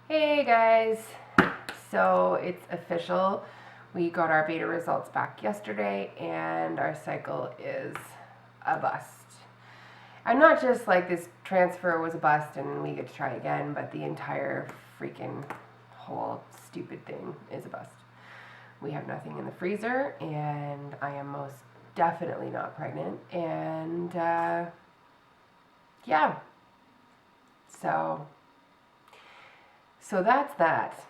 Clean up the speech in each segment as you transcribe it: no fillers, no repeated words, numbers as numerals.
Hey guys, so it's official. We got our beta results back yesterday and our cycle is a bust. And not just like this transfer was a bust and we get to try again, but the entire freaking whole stupid thing is a bust. We have nothing in the freezer and I am most definitely not pregnant. And yeah, so that's that.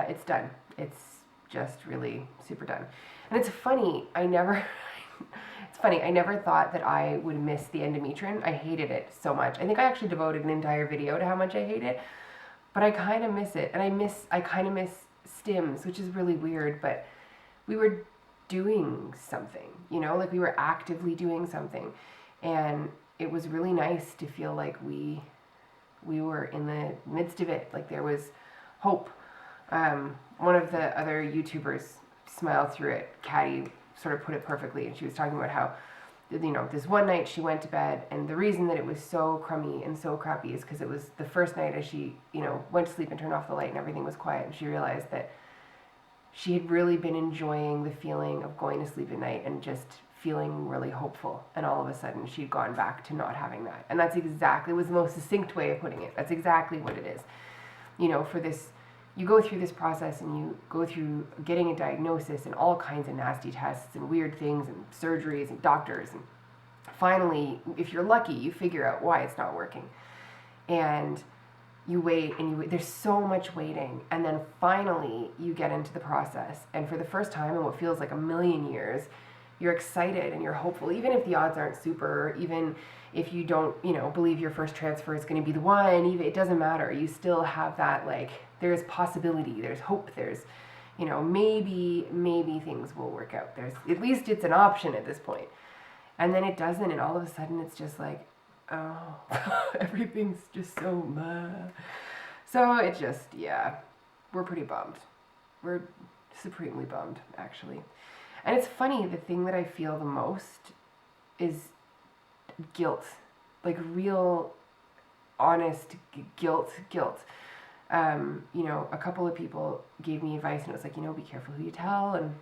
It's done. It's just really super done. And it's funny, it's funny, I never thought that I would miss the endometrium. I hated it so much. I think I actually devoted an entire video to how much I hate it, but I kind of miss it. And I kind of miss stims, which is really weird, but we were doing something, like we were actively doing something. And it was really nice to feel like we were in the midst of it, like there was hope. One of the other YouTubers smiled through it. Caddy sort of put it perfectly, and she was talking about how, this one night she went to bed, and the reason that it was so crummy and so crappy is because it was the first night as she, went to sleep and turned off the light and everything was quiet, and she realized that she had really been enjoying the feeling of going to sleep at night and just feeling really hopeful, and all of a sudden she'd gone back to not having that. And that's exactly, was the most succinct way of putting it. That's exactly what it is. For this, you go through this process and you go through getting a diagnosis and all kinds of nasty tests and weird things and surgeries and doctors, and finally, if you're lucky, you figure out why it's not working. And you wait and you wait. There's so much waiting, and then finally you get into the process, and for the first time in what feels like a million years, you're excited and you're hopeful, even if the odds aren't super, even if you don't, believe your first transfer is going to be the one. Even, it doesn't matter. You still have that, like, there's possibility, there's hope, there's, maybe things will work out. There's, at least it's an option at this point. And then it doesn't, and all of a sudden it's just like, oh, everything's just so So it just, yeah, we're pretty bummed. We're supremely bummed, actually. And it's funny, the thing that I feel the most is guilt, like real, honest guilt. A couple of people gave me advice, and it was like, be careful who you tell, and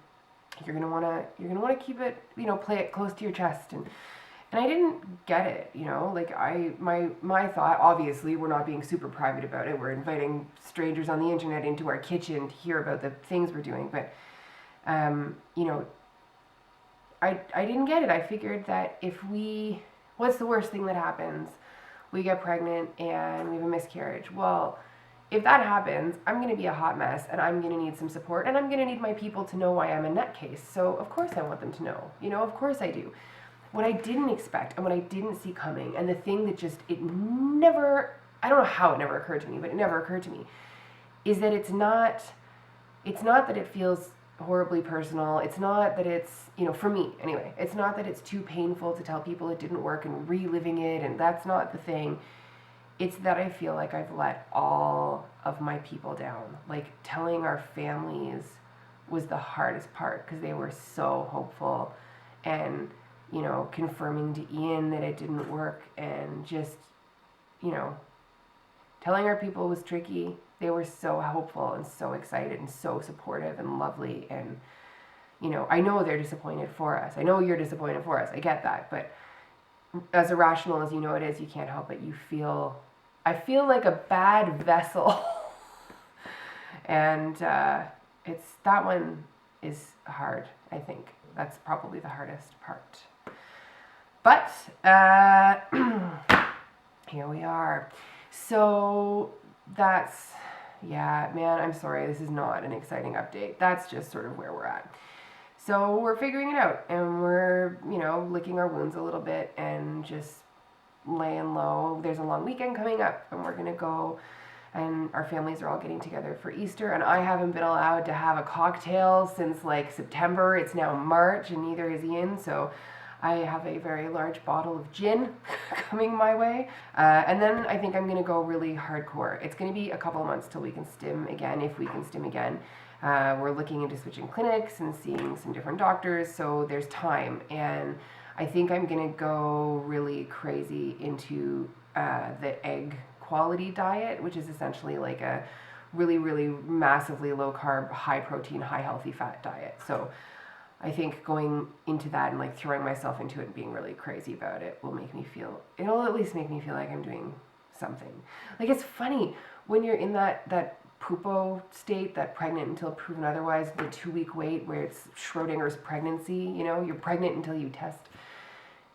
you're gonna wanna keep it, play it close to your chest, and I didn't get it, like my thought, obviously we're not being super private about it. We're inviting strangers on the internet into our kitchen to hear about the things we're doing, but I didn't get it. I figured that what's the worst thing that happens? We get pregnant and we have a miscarriage. Well, if that happens, I'm going to be a hot mess, and I'm going to need some support, and I'm going to need my people to know why I'm a nutcase. So of course I want them to know, of course I do. What I didn't expect and what I didn't see coming, and the thing that just, I don't know how it never occurred to me, but it never occurred to me, is that it's not that it feels horribly personal. It's not that it's, for me anyway, it's not that it's too painful to tell people it didn't work and reliving it, and that's not the thing. It's that I feel like I've let all of my people down. Like, telling our families was the hardest part, because they were so hopeful, and confirming to Ian that it didn't work, and just, telling our people was tricky. They were so hopeful and so excited and so supportive and lovely, and I know they're disappointed for us. I know you're disappointed for us. I get that, but as irrational as it is, you can't help it. I feel like a bad vessel. And it's, that one is hard, I think. That's probably the hardest part. But here we are. So that's, yeah, man, I'm sorry, this is not an exciting update. That's just sort of where we're at. So we're figuring it out, and we're, licking our wounds a little bit and just laying low. There's a long weekend coming up, and we're going to go, and our families are all getting together for Easter, and I haven't been allowed to have a cocktail since like September. It's now March, and neither is Ian, so I have a very large bottle of gin coming my way. And then I think I'm going to go really hardcore. It's going to be a couple of months till we can stim again, if we can stim again. We're looking into switching clinics and seeing some different doctors, so there's time. And I think I'm going to go really crazy into the egg quality diet, which is essentially like a really, really massively low carb, high protein, high healthy fat diet. So I think going into that and like throwing myself into it and being really crazy about it will make me feel, it'll at least make me feel like I'm doing something. Like, it's funny when you're in that poopo state, that pregnant until proven otherwise, the 2 week wait where it's Schrodinger's pregnancy, you know, you're pregnant until you test.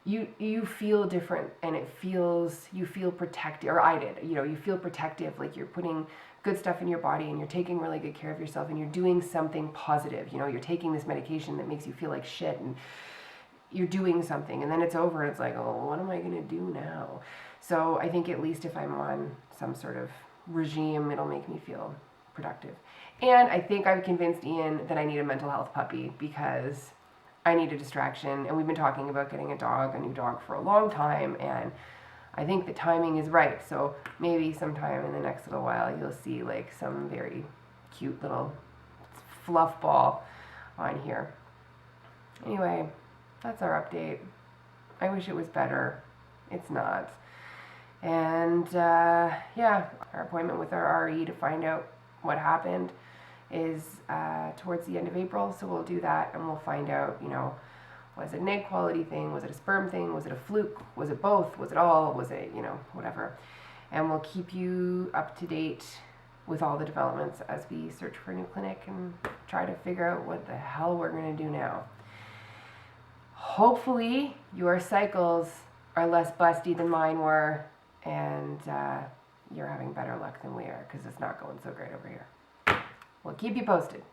You feel different, and you feel protected, or I did, you know, you feel protective, like you're putting good stuff in your body and you're taking really good care of yourself and you're doing something positive. You know, you're taking this medication that makes you feel like shit and you're doing something, and then it's over and it's like, oh, what am I going to do now? So I think at least if I'm on some sort of regime, it'll make me feel productive. And I think I've convinced Ian that I need a mental health puppy because I need a distraction, and we've been talking about getting a new dog for a long time, and I think the timing is right. So maybe sometime in the next little while you'll see like some very cute little fluff ball on here. Anyway, that's our update. I wish it was better. It's not. And yeah, our appointment with our RE to find out what happened is towards the end of April. So we'll do that and we'll find out, you know, was it an egg quality thing? Was it a sperm thing? Was it a fluke? Was it both? Was it all? Was it, you know, whatever. And we'll keep you up to date with all the developments as we search for a new clinic and try to figure out what the hell we're going to do now. Hopefully your cycles are less busty than mine were, and you're having better luck than we are, because it's not going so great over here. We'll keep you posted.